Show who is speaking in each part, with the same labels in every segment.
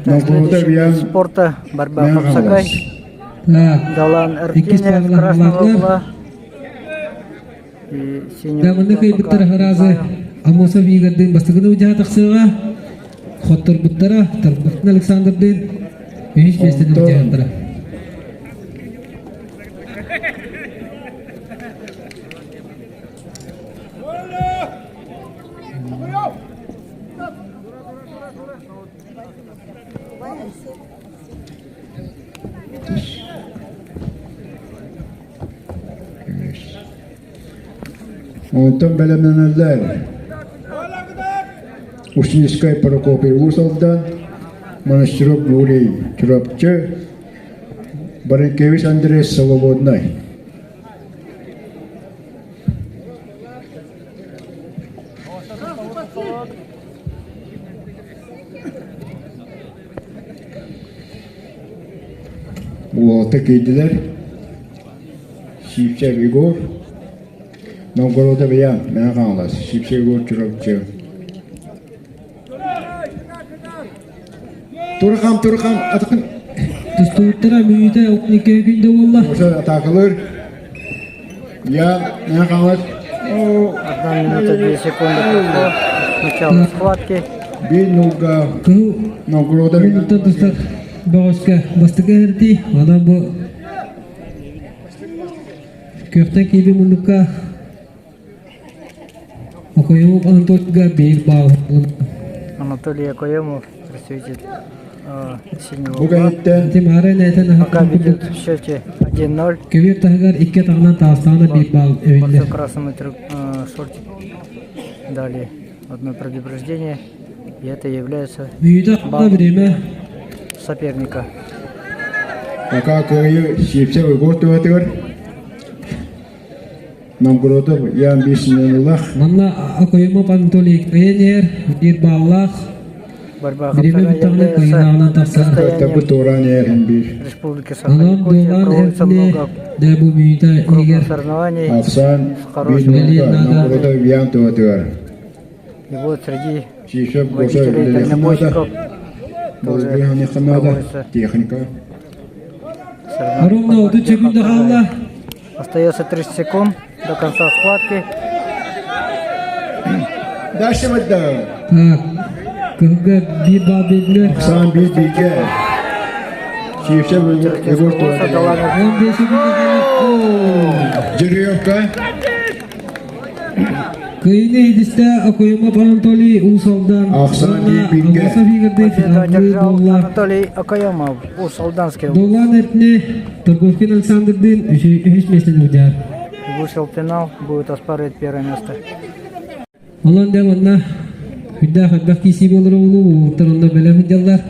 Speaker 1: Следующий спорта борьба Хапсагай. Далан Эркинев красного угла. И синего угла пока.
Speaker 2: Амоса вигардын бастыгыны уҗа тахсыга. Хоттор буттара, Тарбутин Александрдын. Һич местен уҗа тара.
Speaker 3: Ondan belemlenenler Ушинскай Прокопий Усалдан Монастыров Юрий Чурапчы Баренкевич Андрей Свободный. Вот такие дела. Шипча Егор. Новгорода бия, мен қалас. Шипча Егор Чурапчы. Турхам, атакын.
Speaker 2: Тустуттара мүйте окнике күндө болла.
Speaker 3: Оша атакылыр. Я, мен қалас.
Speaker 1: 1 минута 2 секунды прошло. Начало схватки.
Speaker 3: Bir nurga Новгорода
Speaker 2: Минута достар багышка бастыга эрди. Ана бу köfte gibi mundukka Акоемов Антонга бейг баг.
Speaker 1: Анатолий Акоемов, представитель синего
Speaker 3: Bu
Speaker 1: угла.
Speaker 3: gayetten
Speaker 2: Тимара нетен
Speaker 1: Пока ведет в счете 1-0.
Speaker 2: Кевир тагар икке тагынан тастана бейг баг өвүндө.
Speaker 1: Под красным шортик дали одно предупреждение. И это является
Speaker 2: Мүйдө ага биреме
Speaker 1: соперника.
Speaker 3: Пока кöyü Şipçe Егор tuvatır. Новгорода ян бишинеллах.
Speaker 2: Манна Акоемов Антолий Кенер бир баллах
Speaker 1: Борьба
Speaker 2: биреме
Speaker 1: Хапсагай
Speaker 2: битагынан койнагынан
Speaker 1: является
Speaker 2: тастана.
Speaker 3: Tabi
Speaker 1: состоянием
Speaker 3: Turan yerin bir.
Speaker 1: Республики
Speaker 2: Анан
Speaker 1: Саха-Якутия.
Speaker 2: долан
Speaker 1: Проводится
Speaker 2: этне
Speaker 1: много
Speaker 2: да бу мүйдө
Speaker 1: крупных
Speaker 2: эгер
Speaker 1: соревнований.
Speaker 3: Afsan
Speaker 1: Хорошим
Speaker 3: bir nurga Новгороda yayan tuvatır.
Speaker 1: И вот среди
Speaker 3: Şipçe Goşa
Speaker 1: водителей дальнобойщиков тоже
Speaker 3: Bozguyani kınada
Speaker 1: проводится
Speaker 3: техника.
Speaker 2: Аромна оду чекунда халла.
Speaker 1: Остается 30 секунд до конца схватки.
Speaker 3: Daşı mıdda?
Speaker 2: Так. Кыга бир бал белгилер.
Speaker 3: Afsan bir bilge. Şipçe Егор tuvatır.
Speaker 2: 15 секунд кала.
Speaker 3: Jiriyovka.
Speaker 2: Кыйны идисте Акоемов Анатолий Усалдан.
Speaker 3: Аксан бир билге.
Speaker 2: Амоса бигерде
Speaker 1: Победу
Speaker 2: финалды
Speaker 1: одержал
Speaker 2: болла.
Speaker 1: Анатолий Акоемов у Солданской.
Speaker 2: Долан этне Торговкин Александрдын үч местен удар.
Speaker 1: Вышел в финал, будет оспаривать первое место.
Speaker 2: Олан да манна хүдда хадбак киси болор улу уртарында беле хүддаллар.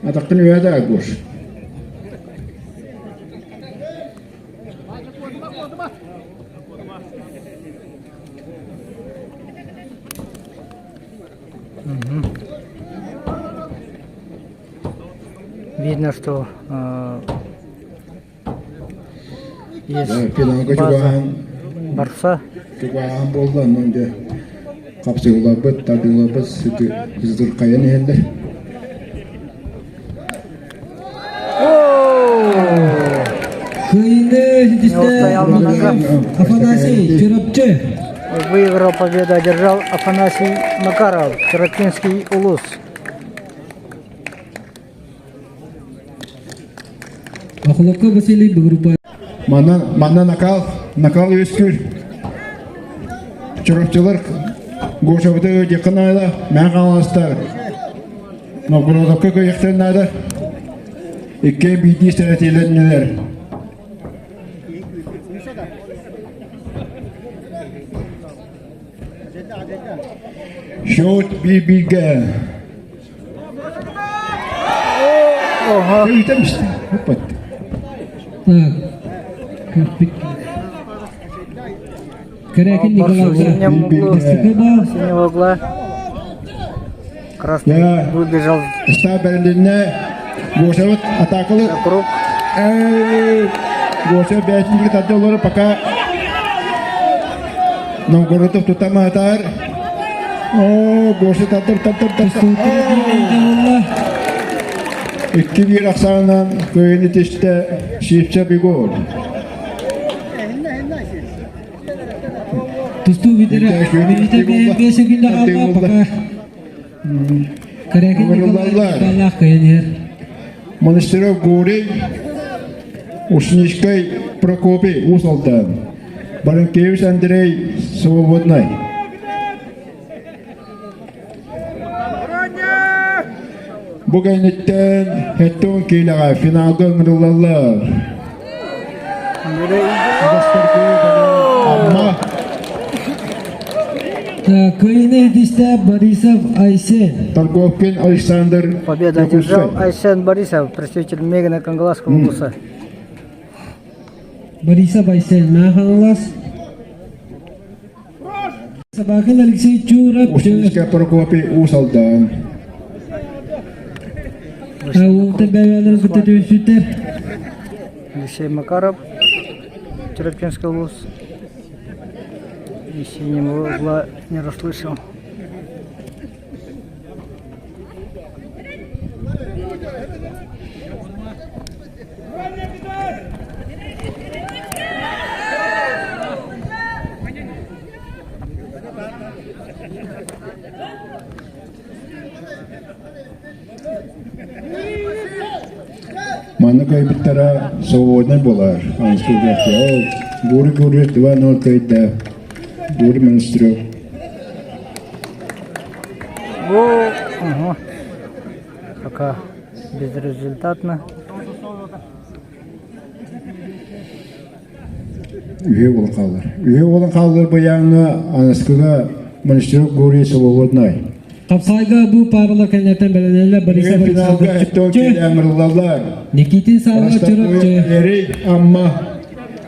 Speaker 3: Atakın üyede Егор.
Speaker 1: Видно, что есть
Speaker 3: Filanka
Speaker 1: база
Speaker 3: çubuğun
Speaker 1: борца.
Speaker 3: Çubuğun boldu anlamda. Kapsı ulabıt, tabi ulabıt, sütü hızdır kayan eğenler.
Speaker 2: Кыйны
Speaker 1: Не
Speaker 2: идисте
Speaker 1: устоял на ногах.
Speaker 2: Афанасий Чурапчы.
Speaker 1: Выиграл победу, одержал Афанасий Макаров, Чурапчинский улус.
Speaker 2: Ахлакка Василий Багрупа.
Speaker 3: Mana nakal üskür. Çorapçılar Goşabıda yakın ayda men kalastar. Novgorod'a köyekten ayda. İki bilgi stratejiler. Şut bir bilgi.
Speaker 1: Ого,
Speaker 3: Köyden işte. Kapat.
Speaker 2: Так. Карякин
Speaker 1: борцу в
Speaker 2: Николаевна.
Speaker 1: синем углу,
Speaker 2: Стыкова.
Speaker 1: синего угла. Красный
Speaker 3: Ya.
Speaker 1: выбежал
Speaker 3: Sta berlinne Goşabıt atakalı.
Speaker 1: на круг.
Speaker 3: Goşabıt beşinci tadı olur paka Novgorod'u tutama atar. Boşu tatır.
Speaker 2: Tustuğutları
Speaker 3: 2-1 aksandan köyün itişte şifçe bir gol.
Speaker 2: Tustu videre. Minite bir sekunda kalma paka. Karekin Allah kayanır.
Speaker 3: Монастырев Гурий, Ушничкой Прокопий, Усалдан, Баранкевич Андрей, Свободный. Bugün itten hettun kilaga finalga ıngırılarlar. Amma
Speaker 2: Köyüne idişte Borisov Aysen.
Speaker 3: Торговкин Александр
Speaker 1: Победу одержал Айсен Борисов, представитель Мегана Кангаласского облуса.
Speaker 2: Borisov Aysen. Mahalas. Sabakin Alexey Churap.
Speaker 3: Ушничкой Прокопий, Усалдан.
Speaker 2: Avukta beraber kutatıyorsunuz.
Speaker 1: Алексей Макаров, Черепчинский улус. И синего угла не расслышал.
Speaker 3: Маны кайбыттара свободный болар. Анский графия. Гури 2-0 кайда. Гури Монастырев.
Speaker 1: Ага. Пока безрезультатно.
Speaker 3: Üye olan kaldır bu yanına Anaskıga Monastырев Гури свободный.
Speaker 2: Kapsayga bu parla kendilerden belenlerle Borisov
Speaker 3: Finalga hettun kilaga ıngırılarlar.
Speaker 2: Nikitin Sava Churap.
Speaker 3: Eri amma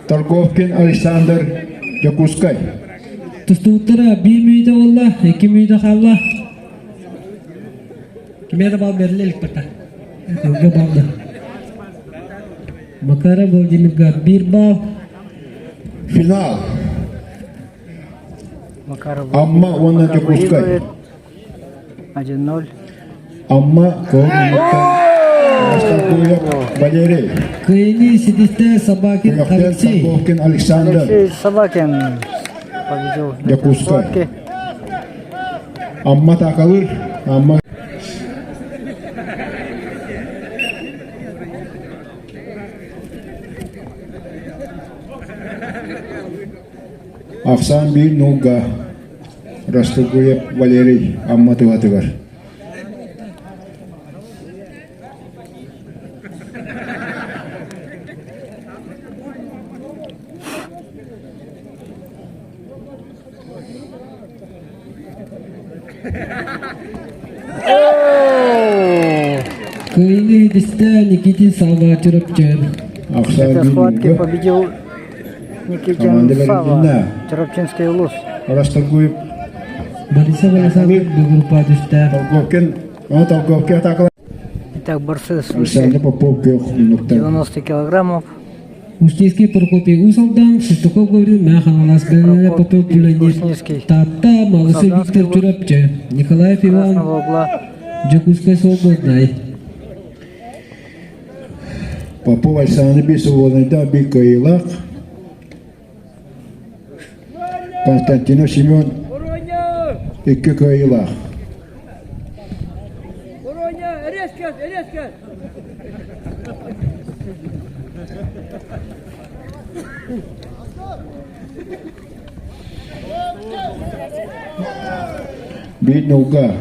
Speaker 3: Торговкин Александр Якускай.
Speaker 2: Tustuğutlara bir müyde olla, iki müyde kalla. Kime de bal verilelik pata. Kırgı balda. Makara Volodimirga bir bal.
Speaker 3: Final.
Speaker 1: Макаров.
Speaker 3: Amma ona Якускай.
Speaker 1: Выигрывает 1-0.
Speaker 3: Amma Ковнитан Растакуев Валерий.
Speaker 2: Kıyını sidiste Sabakin
Speaker 3: Кuyахтен
Speaker 2: Alexey.
Speaker 3: Торговкин Александр
Speaker 1: Алексей Собакин победил в этой
Speaker 3: Якускай.
Speaker 1: схватке.
Speaker 3: Amma takılır. Amma Aksan bir Nuga Rastakayev Валерий Amma tıvatıgar.
Speaker 2: Kıyını sidiste Nikitin Sava Churap.
Speaker 1: В
Speaker 3: Aksan
Speaker 1: этой
Speaker 3: bir
Speaker 1: схватке
Speaker 3: Nuga
Speaker 1: победил Никитин
Speaker 3: Команда
Speaker 1: Сава,
Speaker 3: Валентина.
Speaker 1: Черепчинский улус.
Speaker 3: Rastakayev
Speaker 2: Borisov Alexander bir grupa düştü.
Speaker 3: Торговкин takılır.
Speaker 1: Итак, борцы с
Speaker 3: Александр Попов Геох Минуктар.
Speaker 1: 90 килограммов.
Speaker 2: Устинский Прокопий Усалдан, Шестаков говорил, Маханалас Бенеля Попов Пуленит.
Speaker 1: Ушнинский.
Speaker 2: Тата Малысы Виктор Чурапче. Николаев Иван.
Speaker 1: Красного угла.
Speaker 2: Джакускай Свободный.
Speaker 3: Попов Александр bir свободныйда bir kayılak. Konstantinov Simeon iki kayılak.
Speaker 4: Резко!
Speaker 3: Bir Nuga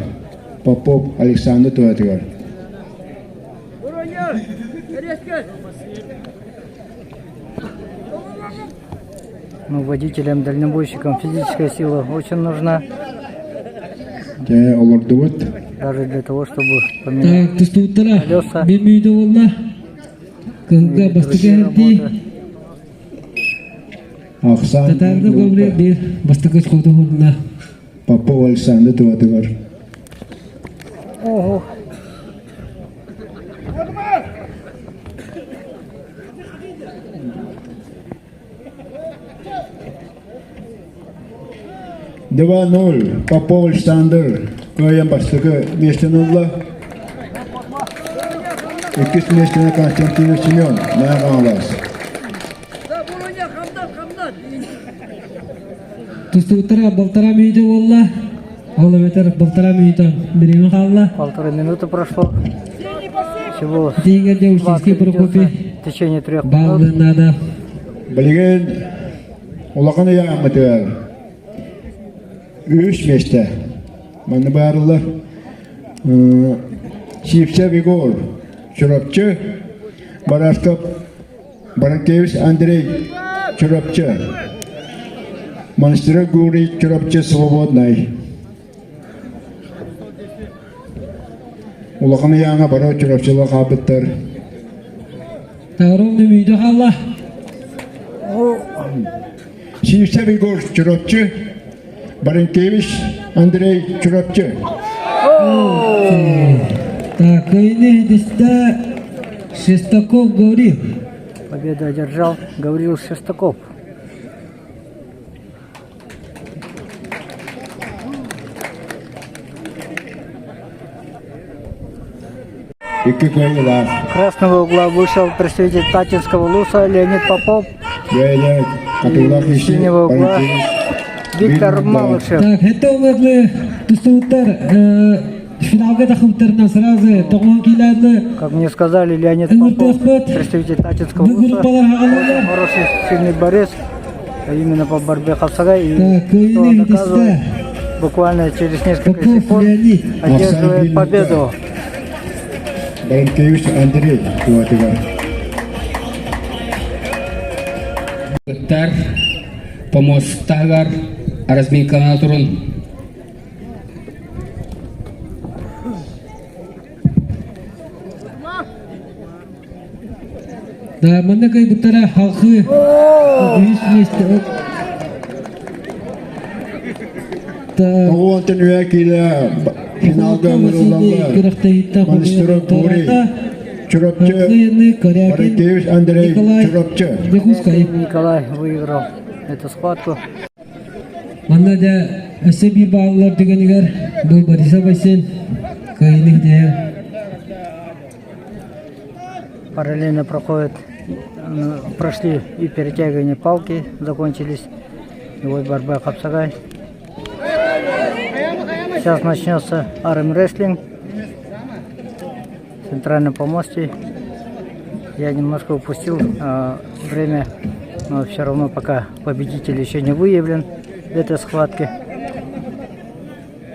Speaker 3: Попов Александр tıvatıgar.
Speaker 4: Резко!
Speaker 1: Ну, водителям, дальнобойщикам физическая сила очень нужна,
Speaker 3: Және оларды бұд.
Speaker 1: даже для того, чтобы поменять
Speaker 2: Так, tustuğutlara
Speaker 1: Колеса.
Speaker 2: bir müyde olla. Kıhga bastıga herdi.
Speaker 3: Aksan
Speaker 2: Tatarda govri bir bastıga skotu hulna.
Speaker 3: Попов Александр tıvatıgar.
Speaker 1: Ого.
Speaker 3: 2-0 Попов Александр Каян бастығы местенула. Екіс местені Константинов Семен Мәған алас.
Speaker 4: Да, Буруня, Хамдат.
Speaker 2: Тустуттара болтара мүйді олла. Олы бетер болтара мүйді. Біреуі қалла.
Speaker 1: 1,5 минуты прошло. Всего
Speaker 2: Дейгер де
Speaker 1: 20
Speaker 2: участке бір
Speaker 1: идется
Speaker 2: көпе.
Speaker 1: в течение 3 минут.
Speaker 2: Балды нада.
Speaker 3: Білген олақаны яғымытыр. 3 месте. Маны барылар. Сипсе Вигор Чурапчы. Барашков Баранкевич Андрей Чурапчы. Монастырь Гурий Чурапчы Свободный. Улақаны яңа бара Чурапчылы қабыттар.
Speaker 2: Тағырымды мүйді қалла.
Speaker 3: Сипсе Вигор Чурапчы. Баранкевич Андрей Чурапчы.
Speaker 2: Так, кайны дисте Шестаков Гаврил.
Speaker 1: Победу одержал Гаврил Шестаков.
Speaker 3: Екі көйлілар.
Speaker 1: Красного угла вышел представитель Татинского Луса Леонид Попов.
Speaker 3: Бәйлі қатылақ еші.
Speaker 1: Синего угла Виктор Малышев.
Speaker 2: Так, это умедлы тустуттар финалга тахымтарынан сразу тоғын кейлерді.
Speaker 1: Как мне сказали, Леонид Попов, представитель Татинского
Speaker 2: Бұл
Speaker 1: Луса.
Speaker 2: группалар хағалылар.
Speaker 1: Хороший, сильный борец. Именно по борьбе Хавсагай. И
Speaker 2: Так,
Speaker 1: кто
Speaker 2: кайны
Speaker 1: доказывает,
Speaker 2: дисте
Speaker 1: буквально через несколько
Speaker 2: Попов
Speaker 1: секунд
Speaker 2: Леонид.
Speaker 1: одерживает победу.
Speaker 3: Баранкевич Андрей Куатыгар.
Speaker 5: Тар помостагар разминкана турун.
Speaker 2: Да, мында кай бұттара халқы үйіс месті. Так,
Speaker 3: Оғуантын өәкелі финалға мұрыланға. Монастырь Гурий Чурапчы. Баранкевич Андрей Чурапчы.
Speaker 1: Николай выиграл эту схватку.
Speaker 2: Мында да әсәби бағылар дегенігер бұл Бориса Басен кайны де.
Speaker 1: Параллельно прошли и перетягивание палки, закончились. И вот борьба Хавсагай. Сейчас начнется армрестлинг. В центральном помосте. Я немножко упустил время, но все равно пока победитель еще не выявлен в этой схватке.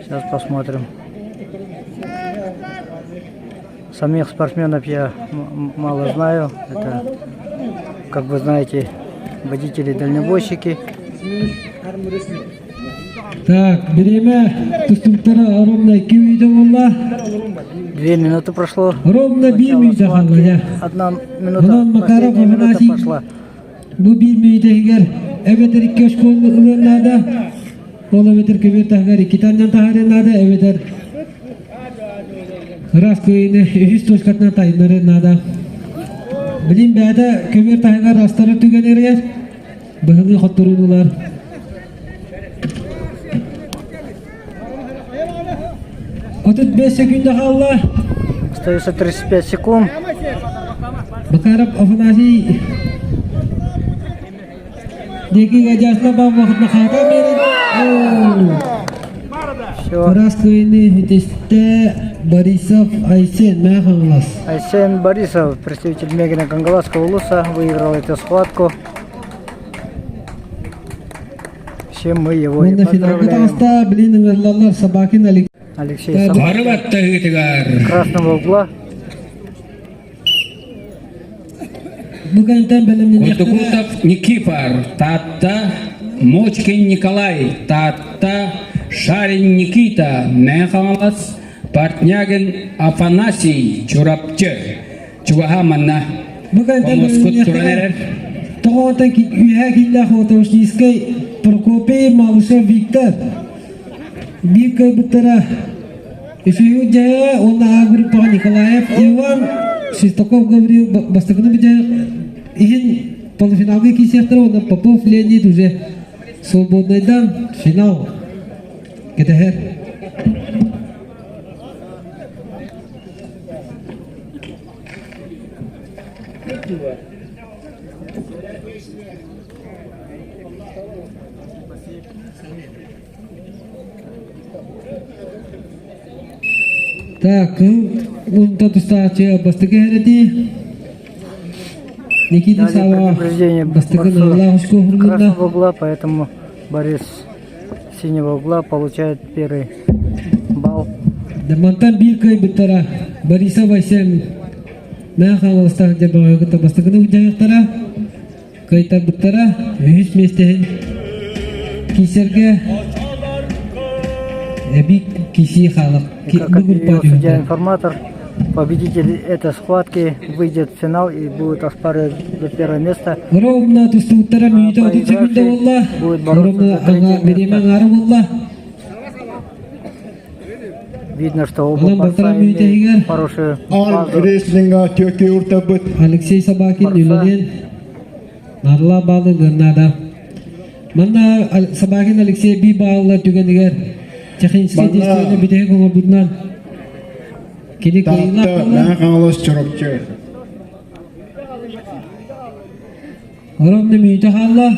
Speaker 1: Сейчас посмотрим. Самих спортсменов я мало знаю. Это, как вы знаете, водители-дальнобойщики.
Speaker 2: Так, береме тустуттара ровно 2 үйді олла.
Speaker 1: 2 минуты прошло.
Speaker 2: Ровно 1 үйді қалла, я.
Speaker 1: 1 минута,
Speaker 2: Мұнан Макаров
Speaker 1: последняя минута
Speaker 2: Афанасий.
Speaker 1: пошла.
Speaker 2: Бұл 1 үйді егер әветер 2 өшкі ұлынады. Ол әветер көбер тағар 2 таннан тағарынады. Әветер Раз көйіні 3 точкатына тайынырынады. Білім бәді көбер тағар растары түгенергер. Бұғылы қоттырын олар. Отыт 5 секунда қалла.
Speaker 1: Остается 35 секунд.
Speaker 2: Макаров Афанасий Деки гажасына бап вақытына қайта берін.
Speaker 1: Все.
Speaker 2: Раз көйіні үтесті Борисов Айсен Мәхаңлас.
Speaker 1: Айсен Борисов, представитель Мегина Кангаласского Луса, выиграл эту схватку. Чем мы его и
Speaker 2: Онда финалға
Speaker 1: поздравляем.
Speaker 2: тағыста білінің ұрлалар Сабакин
Speaker 1: Алексей Самарин.
Speaker 5: Барыбатта гытыгар.
Speaker 1: Красного угла.
Speaker 2: Бүгінтен білімнің
Speaker 5: Кутукутов Никифор. Татта Мочкин Николай. Татта Шарин Никита. Мехамалас Партнягин Афанасий Чурапчы. Чуаха манна.
Speaker 2: Бүгінтен
Speaker 5: Помоскут туранерер.
Speaker 2: Тоғантан үйә келі қотауышнескай Прокопий Малышев Виктор. Bir kay buttara Ишею Jaya, онна группа Николаев Иван, Шестаков Гаврил, бастакны бежая иген полуфиналга кисектер, онна Попов Леонид уже свободный дан, финал. Кетехер. Так, untuk saja бастыгерди. Никита
Speaker 1: Далее
Speaker 2: Сава
Speaker 1: предупреждение
Speaker 2: бастыгын
Speaker 1: борцу
Speaker 2: Аллахушку хурмунда.
Speaker 1: красного угла, поэтому борец синего угла получает первый балл.
Speaker 2: Дамантан бир кай биттара Бориса Вайсем нахал остан жабага кыта бастыгын уҗаяктара. Кайта биттара 100 местен кисерге эбик киси халык.
Speaker 1: И как объявил судья-информатор, победитель этой схватки выйдет в финал и будет оспаривать за первое место.
Speaker 2: Ровно тустуттара мүйдө отучугунда болла. Ровно ага беремен ары болла.
Speaker 1: Видно, что оба
Speaker 2: Анан
Speaker 1: борца
Speaker 2: балтара
Speaker 1: имеют
Speaker 2: мүйдө
Speaker 1: хорошую
Speaker 3: Ар
Speaker 1: базу.
Speaker 3: реслинга төке уртабыт.
Speaker 2: Алексей Собакин үлелен нарла балы гырнада. Манна Собакин Алексей би балла түгенигер. Технический действие битеге коңор бутнан. Кини кыйла
Speaker 3: Татта
Speaker 2: кыла.
Speaker 3: нахалас чорокчы.
Speaker 2: Ровно мүйдө халла.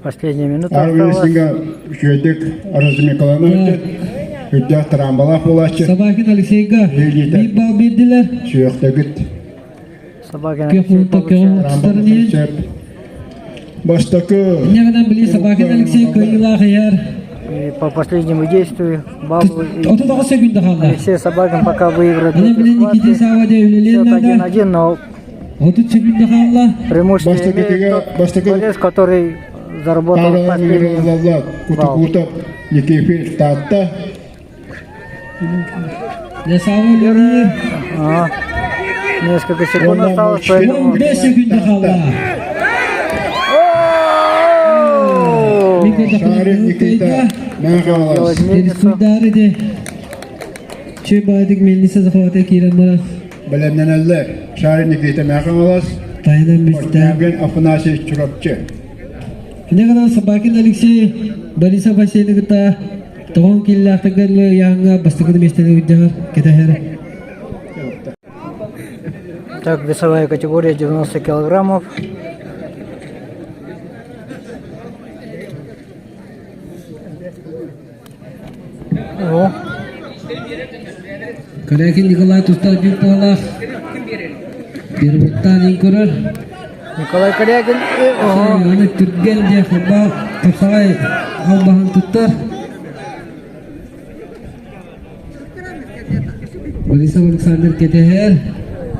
Speaker 1: Последняя минута
Speaker 3: Ар
Speaker 1: осталась.
Speaker 3: реслинга шөйдік аразыме калана өтет. Үддәк тарамбалақ болачы.
Speaker 2: Собакин Алексейга би бал бердилер.
Speaker 3: Сүйектегіт.
Speaker 1: Собакин
Speaker 2: Кök
Speaker 1: Алексей
Speaker 2: минутта
Speaker 1: получает.
Speaker 2: көгөн тустарын.
Speaker 3: Бастакы.
Speaker 2: Нягынан били Собакин Алексей кыйла хыяр.
Speaker 1: И по последнему действию баллу и
Speaker 2: 39 секунда халла.
Speaker 1: Алексей Собакин пока выиграет
Speaker 2: Ана
Speaker 1: эти
Speaker 2: билен Никита
Speaker 1: схватки.
Speaker 2: Саваде үлелен
Speaker 1: Счет
Speaker 2: нада.
Speaker 1: 1-1, но
Speaker 2: 30 секунда халла.
Speaker 1: преимущество
Speaker 3: Бастакетеге-
Speaker 1: имеет тот
Speaker 3: бастакет-
Speaker 1: борец, который заработал
Speaker 3: Тара
Speaker 1: последний
Speaker 3: виралалла.
Speaker 1: балл.
Speaker 3: Кутукутап. Никифир татта.
Speaker 2: Ne sağ ol.
Speaker 1: Ага. Несколько секунд
Speaker 3: Он нам
Speaker 1: осталось,
Speaker 3: очень
Speaker 1: поэтому...
Speaker 2: 15 sekunda kaldı. Mikroda
Speaker 3: Шарин Никита. Нахалас.
Speaker 1: Делать мельницу.
Speaker 2: Kudardı. Çöbadık melisa zafata kiran bana.
Speaker 3: Bilemlenelle. Şarin Nikita nahалас.
Speaker 2: Taylan müstah.
Speaker 3: Portnagen afanasi çorokçı.
Speaker 2: Ne kadar Sabakin Alexey Barisa Vasily kita tohon killa tagal yang bastıkını mesteni ujar kita her.
Speaker 1: Так, весовая категория 90 килограммов. О,
Speaker 2: Kalakin Nikolay Tustad bir pola. Bir buttan inkurar.
Speaker 1: Николай Корягин. Ого.
Speaker 2: Ana Türkgen je khaba kapsay albahan tuttar. Barisa Alexander Keteher.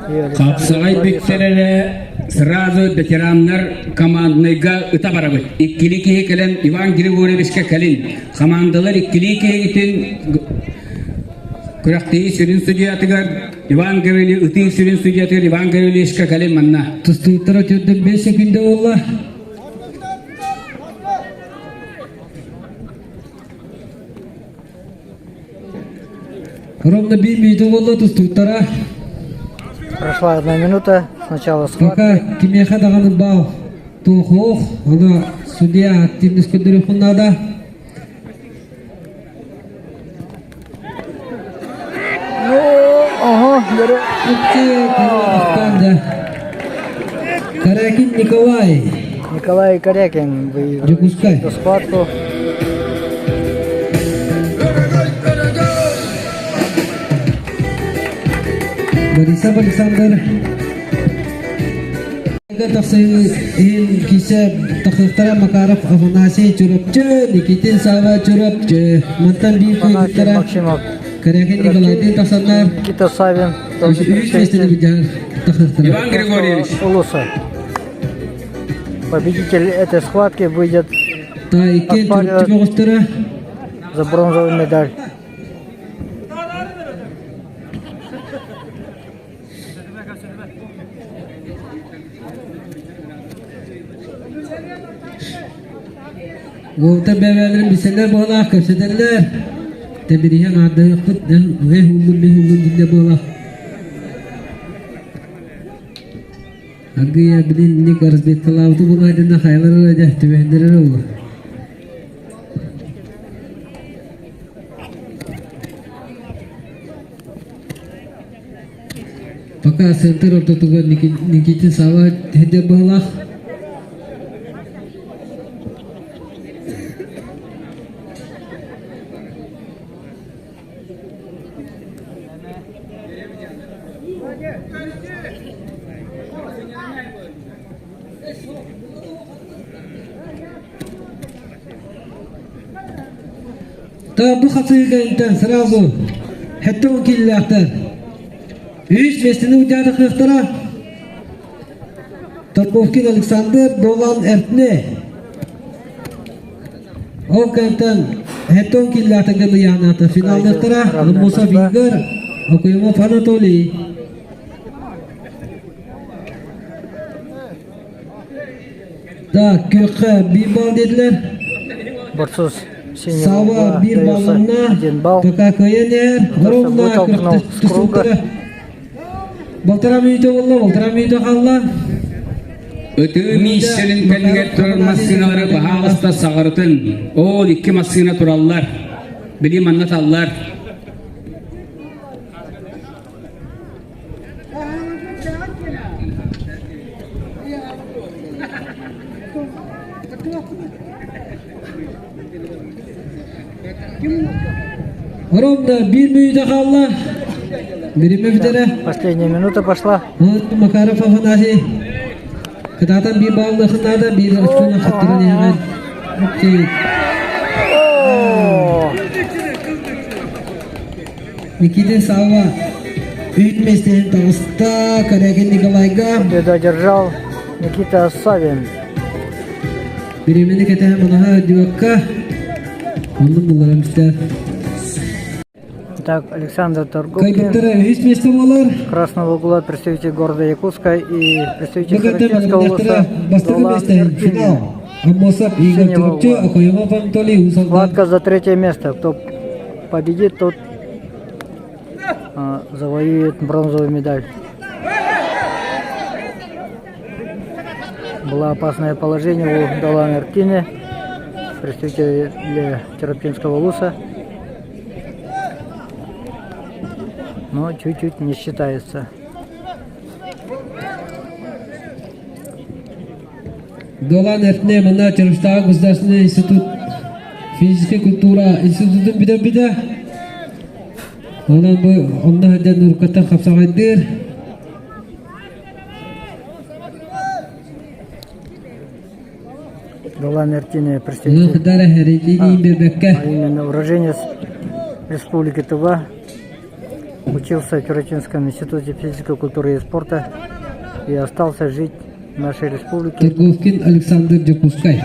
Speaker 1: И Александр
Speaker 5: Капсагай
Speaker 1: Борисов.
Speaker 5: бектереле сразу ветераннар командныйга ыта барабыт. Иккили кеге келен Иван Григорьевичке келин. Командалар иккили кегитин күрәктеги сүрин судьятыгар Иван Григорьевич ыты сүрин судьятыгар Иван Григорьевичке келин манна.
Speaker 2: Tustuyuttara çözdüm 5 sekunda olla. Ровно 1 минута olla tustuyuttara.
Speaker 1: Прошла 1 минута с начала схватки.
Speaker 2: Пока кимеха даганы бал. Тухох, аны судья активность көндөрүп кунада.
Speaker 1: Ну, ого,
Speaker 2: Каракин Николай.
Speaker 1: Николай Корякин выигрывает
Speaker 2: Джокускай.
Speaker 1: эту схватку.
Speaker 2: Борисов Александр. Тахсил кисе тахтара Макаров Афанасий Чурапчы, Никитин Сава Чурапчы, Мантан Бик
Speaker 1: Афанасий
Speaker 2: Тахтара
Speaker 1: Максимов.
Speaker 2: Каракин Николай Тахсанар.
Speaker 1: Никита Савин.
Speaker 2: Üç mesele bir tахтара.
Speaker 5: Иван Григорьевич.
Speaker 1: Улуса. Победитель этой схватки выйдет
Speaker 2: Та икен Чурапчы богостара.
Speaker 1: за бронзовую медаль.
Speaker 2: Говта бевелерин biseler bola köşederler. Tebirihen adı yokut ve humun dinle bola. Agı ya bilin ne karız bet kalavdu bola edinle hayalları raja tüvendirir olur. Пока центр ортотуга Никитин Сава хеде бахла. Да, bu хатыгайдан сразу хеттон киллахтар. Üç mesleğini ucada kıftara. Topovkin Alexander Dolan Ertne. O kantan hepton killahta gılı yanata finallıktara. Musa Finger. Okuyumu Fanatoli. Da köke bir bal dediler.
Speaker 1: Борцов синего
Speaker 2: Sava
Speaker 1: угла
Speaker 2: bir
Speaker 1: дается
Speaker 2: balına.
Speaker 1: 1 балл.
Speaker 2: Toka koyener. Ровно
Speaker 1: вытолкнул
Speaker 2: kırıktı
Speaker 1: с круга.
Speaker 2: tutuktara. Baltara müydü valla. Baltara müydü kalla.
Speaker 5: Ötü mişselin kendine turar maskinaları bahağısta sağırtın. O iki maskina turallar. Bilim anlatallar.
Speaker 2: Ровно bir müydü kalla. Birime bitere.
Speaker 1: Последняя минута пошла.
Speaker 2: Makarov Afanasi. Kedatan bir bağlı kınada bir uçkuna hatırını hemen. Okey. Nikitin Sava. Üç mesleğin tağısta. Karekin Nikolayga.
Speaker 1: Победу одержал Никита Савин.
Speaker 2: Birimini kete hemen aha divakka. Onun bunlara müstah.
Speaker 1: Так, Александр Торгубкин,
Speaker 2: Kaybettere üç mesleğim olur.
Speaker 1: красного угла представитель города Якутска и представитель
Speaker 2: Богатырь
Speaker 1: Сарачинского
Speaker 2: Богатыря.
Speaker 1: улуса
Speaker 2: Бастығы
Speaker 1: Долан
Speaker 2: месleğin final.
Speaker 1: Эртинин.
Speaker 2: Аммосап игі
Speaker 1: Синего
Speaker 2: түрікчі.
Speaker 1: угла.
Speaker 2: Окойыма Пантоли усалдан.
Speaker 1: Схватка за 3 место. Кто победит, тот завоюет бронзовую медаль. Было опасное положение у Долана Эртины, представителя Терапинского улуса. Но чуть-чуть не считается.
Speaker 2: Долан Эртне мына Чарыштагы Государственный институт физической культура институтун биде. Онан бу онна хаддан уркаттан капсагайдыр.
Speaker 1: Долан Эртины,
Speaker 2: Онан
Speaker 1: представитель,
Speaker 2: хаддара херекиги бербекке.
Speaker 1: а именно уроженец Республики Тыва, учился в Кирочинском институте физической культуры и спорта и остался жить в нашей республике.
Speaker 2: Турговкин Александр Джокускай.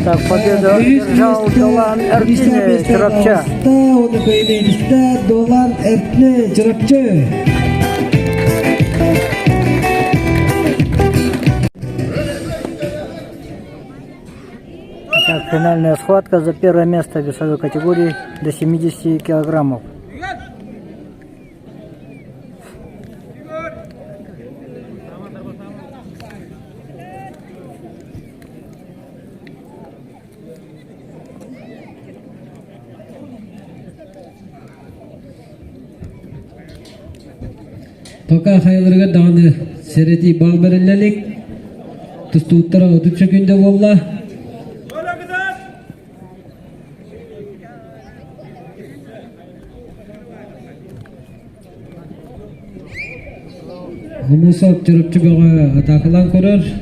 Speaker 1: Так, победу одержал Долан Эртины, Чарапча.
Speaker 2: Оны көйлеймізді Долан Эртне Чарапча.
Speaker 1: Так, финальная схватка за первое место в весовой категории до 70 килограммов.
Speaker 2: Toka hayalırga dağını sereti bal verenlelik. Tustuğuttara otutça günde valla. Humusap çırıpçı bağa atakalan korar.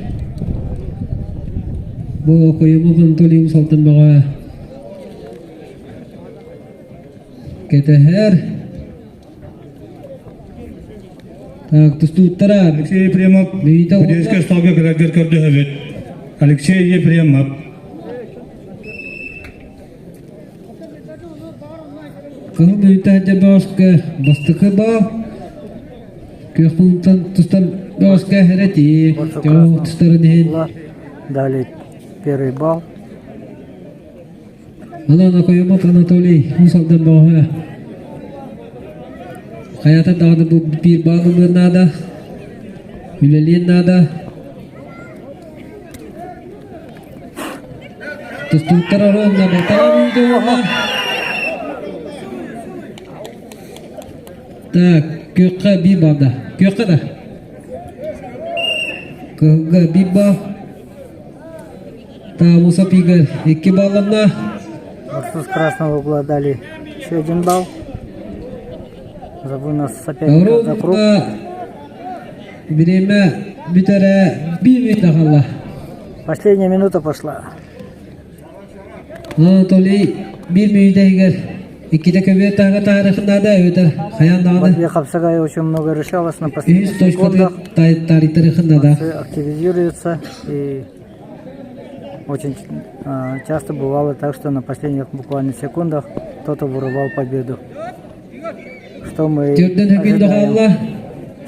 Speaker 2: Bu okuyumu pantoliyum saltın bağa. Keteher. Так, туस्तуттара.
Speaker 6: Алексей Ефремов Брестский столга характер करते हैं Алексей Ефремов
Speaker 2: Каху мүйта жабашка бастықы ба. Кахунтан тустан башка херети. Яу тустарын хен.
Speaker 1: Дали первый балл.
Speaker 2: Алана Коемов Анатолий Усалдан баха. Hayata dağda bu bir bağımlı nada. Üleliğin nada. Tustuttara ronda batara müydü valla. Так, көкқа bir balda. Көкқа da. Көкқа bir bal. Так, Мусап Игорь 2 баллына.
Speaker 1: Борцу с красного угла дали еще 1 балл. За вынос соперника за круг.
Speaker 2: Время битаре 1 минут қалды.
Speaker 1: Последняя минута пошла.
Speaker 2: Анатолий 1 минут Игорь. Иккиде көбе тағы тарихында да өтір. Хаяндағы.
Speaker 1: Батбек Хапсагай очень много решалось на последних
Speaker 2: 100
Speaker 1: секундах.
Speaker 2: тарихында да.
Speaker 1: Активизируется и очень часто бывало так, что на последних буквально секундах кто-то вырывал победу. Что мы
Speaker 2: Төрден хүгінді
Speaker 1: ожидаем.
Speaker 2: қалды.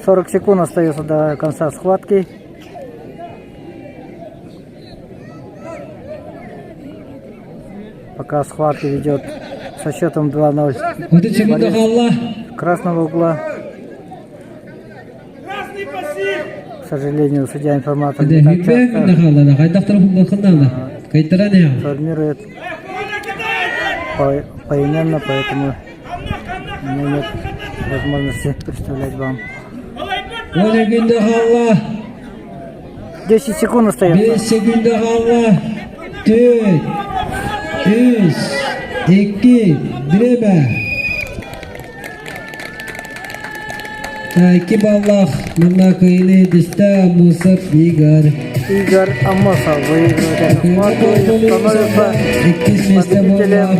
Speaker 1: 40 секунд остается до конца схватки. Пока схватка ведет со счетом 2-0.
Speaker 2: 30 секунды қалды.
Speaker 1: Красного угла. К сожалению, судья-информатор
Speaker 2: Де
Speaker 1: не так
Speaker 2: хүгбе хүгінді
Speaker 1: часто
Speaker 2: қалды да. Қайдақтыр хүгінді. Қайтыран ең.
Speaker 1: формирует поименно, поэтому у меня нет возможности представлять вам.
Speaker 2: 10 секунды қалды.
Speaker 1: 10 секунд остается.
Speaker 2: 5 секунды қалды. 4, 3, 2, 1. İki ballak Mırnak kıyını dişte Musab Игорь.
Speaker 1: Игорь Амосов выигрывает эту схватку и становится победителем.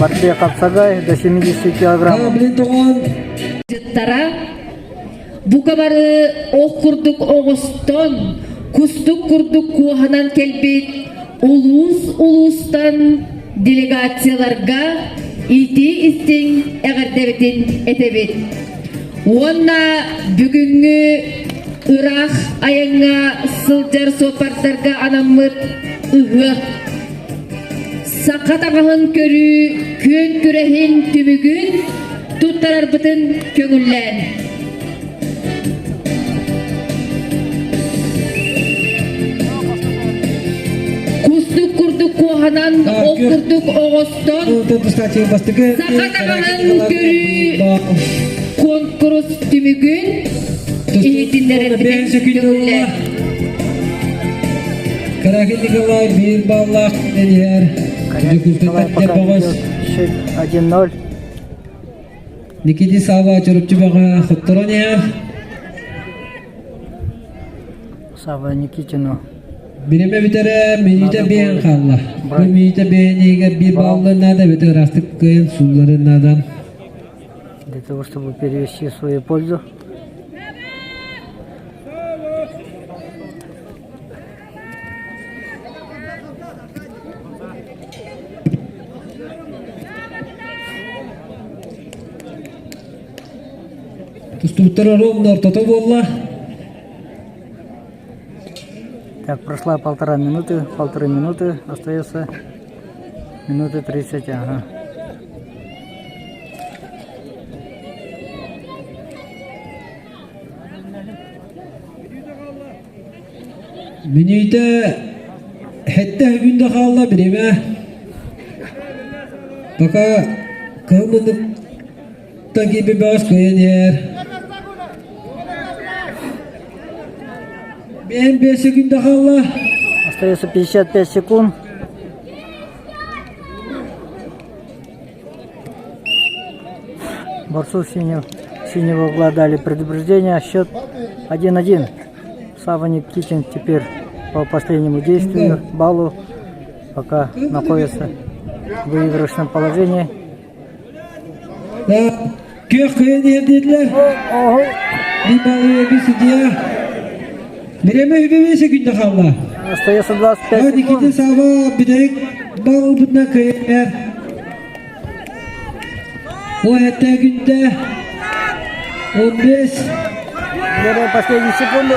Speaker 1: Батбек Хапсагай до 70 килограммов.
Speaker 2: Bilin Doğan.
Speaker 7: Жыттара букабары ок курдук огостон кустук курдук куханан келбит улустан делегацияларга ити истин эгердебитин этебит. Онна бүгүнгү Ирак айаңа сылжар сопардарга анаммыт ыгы сакатагын көрү көн күрехин түбүгүн туттарар бытын көңүллән. Кустук курдук куханан ок курдук огостон сакатагын көрү конкурс түмүгүн ихитиндерин битин көңүллән.
Speaker 2: Карахин Николай bir ballak Deniyer.
Speaker 1: Николай пока ведет счет 1-0.
Speaker 2: Никиди Сава чорупчу бага Хотторония.
Speaker 1: Сава Никитину.
Speaker 2: Биреме битере минута бен қалла. Бу минута бенеге bir баллы надо битер растык кыйын суллары надо.
Speaker 1: Для того, чтобы перевести в свою пользу.
Speaker 2: Тустуттары ровно ортото болла.
Speaker 1: Так, прошла полторы минуты, остается минуты 30, ага.
Speaker 2: Минута хетте хүгүндө қалла биреме. Пока кымындыкта gibi бас көйен ер. Ben 5 секунда қалла.
Speaker 1: Остается 55 секунд. Борцу синего угла дали предупреждение. Счет 1-1. Сава Никитин теперь по последнему действию, баллу, пока находится в выигрышном положении.
Speaker 2: Көк көйен ер dediler. Bir balı bir судья. Bireме 5 секунда қалла.
Speaker 1: Остается 25
Speaker 2: Никита
Speaker 1: секунд.
Speaker 2: Сава бидек бал бұдна көйен ер. O hette günde 15.
Speaker 1: Первая последняя секунда.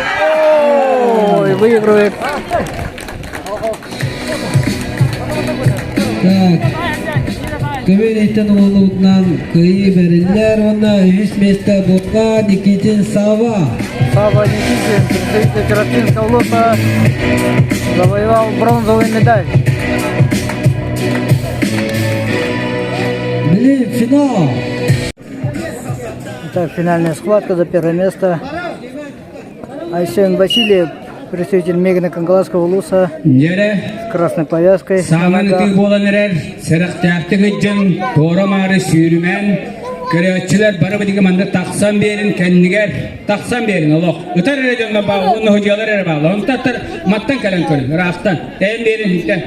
Speaker 1: Ой, выигрывает.
Speaker 2: Так. Көбелейтен олуğundan kıyı verirler. Ona 100 места болға Никитин Сава.
Speaker 1: Сава Никитин, представитель Каратинского лота, завоевал бронзовый медаль.
Speaker 2: Bilin final.
Speaker 1: Итак, финальная схватка за первое место. Айсен Васильев, представитель Мегина Кангаласского улуса,
Speaker 5: Нере
Speaker 1: с красной повязкой. на
Speaker 5: Саман
Speaker 1: ногах.
Speaker 5: ытык болан эрер, сырықтақты гыджын, торы мары сүйрімен, көрөтчілер бары бідігі манда тақсан берін кәннігер, тақсан берін, олық. Үтар әрі жонда бағы, оны хұжалар әрі бағы. Оны таттар маттан кәлін көрін, рақтан. Әйін берін хитті.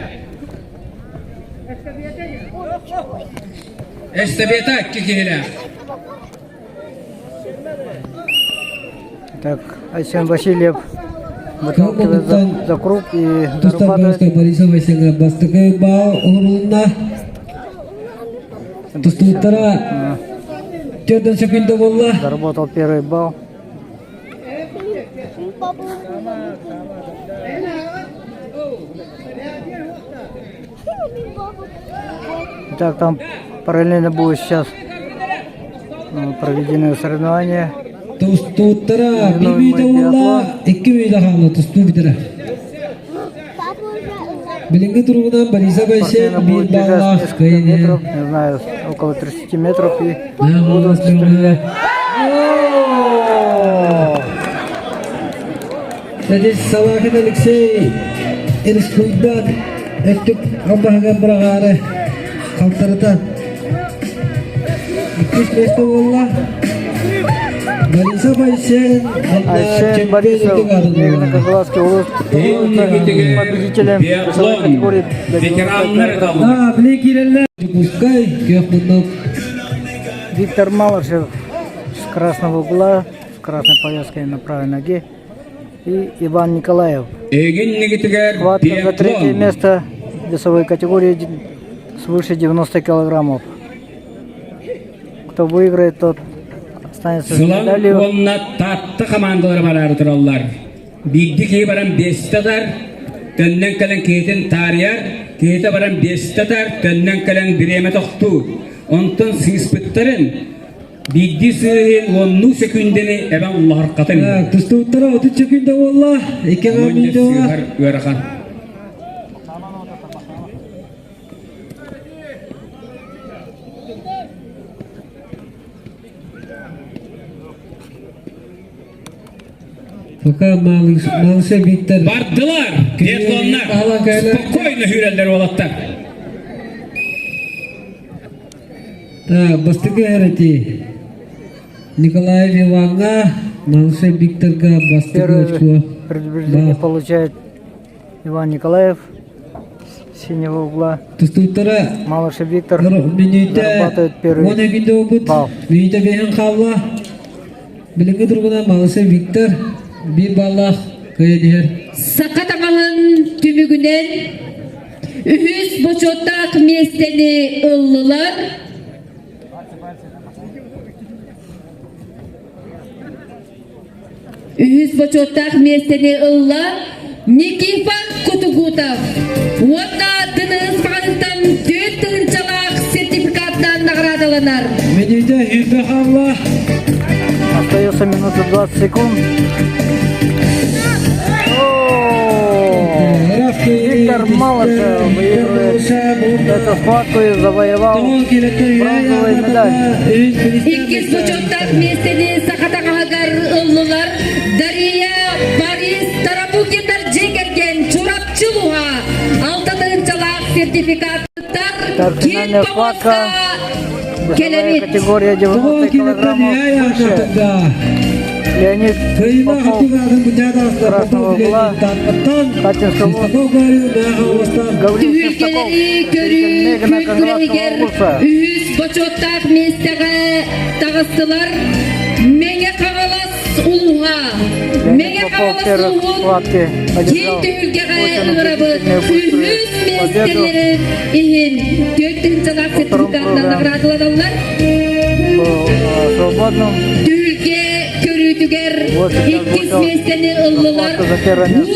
Speaker 5: Эстабета кекелі.
Speaker 1: Так, Айсен Васильев выталкивает за круг и
Speaker 2: Тустар
Speaker 1: зарабатывает.
Speaker 2: Боска Бориса Вайсенга бастыкы бау орунна. Тустуттара 4 секунда болла.
Speaker 1: Заработал первый балл. Итак, там параллельно будет сейчас проведены соревнования.
Speaker 2: Тустуттара бибиде болла 2 мида халы тусту битера. Билинги тургуна Бориса Вайсен
Speaker 1: Спортсмены будут
Speaker 2: бир
Speaker 1: бежать
Speaker 2: балла
Speaker 1: несколько
Speaker 2: кайне.
Speaker 1: метров, не знаю, около 30 метров и
Speaker 2: Да,
Speaker 1: будут стрелять.
Speaker 2: Jadi Salahin Alexei Irskuydan Ektuk Ambahaga Bragare Kaltaratan İkiz Mesto Valla Balisa Baysen
Speaker 1: Айсен Борисов, Мегина Кангаласский улус, победителем весовой категории до 90
Speaker 5: Ветеранлар
Speaker 1: килограмм.
Speaker 5: қалды.
Speaker 2: Beli kirella Pускай Кёхмунов
Speaker 1: Виктор Малышев с красного угла, с красной повязкой на правой ноге. И Иван Николаев.
Speaker 5: Эгин негитигер
Speaker 1: Схватка за третье
Speaker 5: биатлон.
Speaker 1: место весовой категории свыше 90 килограммов. Кто выиграет, тот останется с
Speaker 5: Зулан
Speaker 1: медалью.
Speaker 5: онна татты командалар барар тураллар. Бигди кей баран бестатар, төннен калан кейтен тарияр, кейте баран бестатар, төннен калан биреме тоқту. Онтон сыспыттарын бигди сыйын 10 секундени эбен Аллахар катын.
Speaker 2: Tustuttara 30 sekunda Valla İki
Speaker 5: Монья
Speaker 2: gamide var
Speaker 5: сыйгар уярахан.
Speaker 2: Fakat Malisa Viktor
Speaker 5: Бардылар, биатлоннар. Спокойно хүрелдер болаттар.
Speaker 2: Да, бастыгы әрәти. Николаев Иванга, Малыша Викторга бастыгы
Speaker 1: Первое
Speaker 2: очко.
Speaker 1: предупреждение
Speaker 2: Да.
Speaker 1: получает Иван Николаев с синего угла.
Speaker 2: Тустуттара
Speaker 1: Малышев Виктор
Speaker 2: минуйта
Speaker 1: зарабатывает первый
Speaker 2: 10 секунда обыт.
Speaker 1: балл.
Speaker 2: Минуйта бейін қабла. Білінгі тұрғына Малыша Виктор bir баллах көйедер.
Speaker 7: Сақатағалын түмігінен үхіз бочоттақ местені ұллылар. Үхіз бочоттақ местені ұлла Никифан Кутугутов. Онна дыныз бағыныстан 4 тыңчалақ сертификаттан наградаланар.
Speaker 2: Минуйта yüzde қабла.
Speaker 1: Остается минута 20 секунд. Виктор Малышев выигрывает эту схватку и завоевал бронзовую медаль.
Speaker 7: İkiz buçuktak местени сақатағағар ұллылар Дария Борис Тарапукиндар жегерген чурапчылуға алтынынчалақ сертификаттар
Speaker 1: Так, финальная схватка. Весовая
Speaker 7: келемет.
Speaker 1: категория 90 килограммов выше. Леонид
Speaker 2: Kıyma
Speaker 1: Попов
Speaker 2: hatıgarı mücadelesi
Speaker 1: Красного угла. Катинского Гаврил Шестаков,
Speaker 7: Түйілгелері көрі
Speaker 1: Мегина Кангаласского
Speaker 7: күркірегер
Speaker 1: улуса.
Speaker 7: үз бочоттақ местеға тағыстылар. Меңе қағалас ұлуға, меңе
Speaker 1: Попов
Speaker 7: қағалас
Speaker 1: первой
Speaker 7: ұлуғын
Speaker 1: схватке
Speaker 7: кең
Speaker 1: одержал
Speaker 7: түйілгеға
Speaker 1: очень
Speaker 7: ұғырабы
Speaker 1: убедительную быструю
Speaker 7: үз
Speaker 1: победу.
Speaker 7: местелерін иін төттінчалақ сертификатынан наградыладылар.
Speaker 1: в свободном.
Speaker 7: Түйілге көрітігер
Speaker 1: Вот сейчас
Speaker 7: иккіз
Speaker 1: вот
Speaker 7: местені ұллылар.
Speaker 1: схватка за первое место.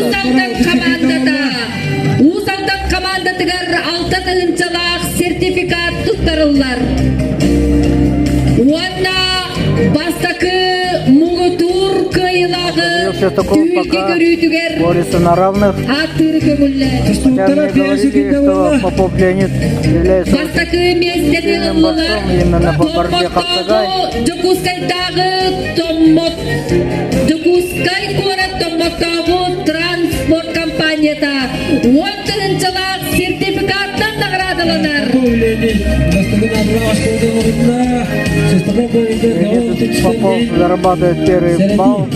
Speaker 7: Узалдан командатыгар алтынынчалақ сертификат тұттарылар. Уанна бастакы мұғытур кыйлағы
Speaker 1: Чистаков
Speaker 7: Түйілге
Speaker 1: пока
Speaker 7: көрүйтүгер
Speaker 1: борется на равных.
Speaker 7: аттыры көңүлле.
Speaker 1: Хотя мне говорили, что Попов Леонид является
Speaker 7: Бастакы местен
Speaker 1: сильным борцом именно по борьбе Капсагай.
Speaker 7: Жокускайдагы томмот. Жокускай кора томмоттагы транспорт компанията. Уоттынчылар сертификаттан наградаланар.
Speaker 1: Леонид Попов зарабатывает первый балл.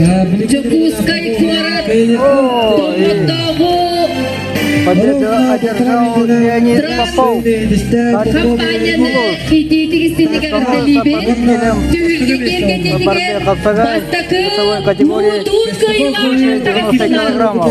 Speaker 7: Жокускай кора томмоттагы
Speaker 1: Победу одержал Леонид Попов.
Speaker 7: компанияны итетигистинеге картелибе түйүлге кергендегиге бастакы
Speaker 1: весовой категории
Speaker 7: мутур кыйма
Speaker 1: 90 килограммов.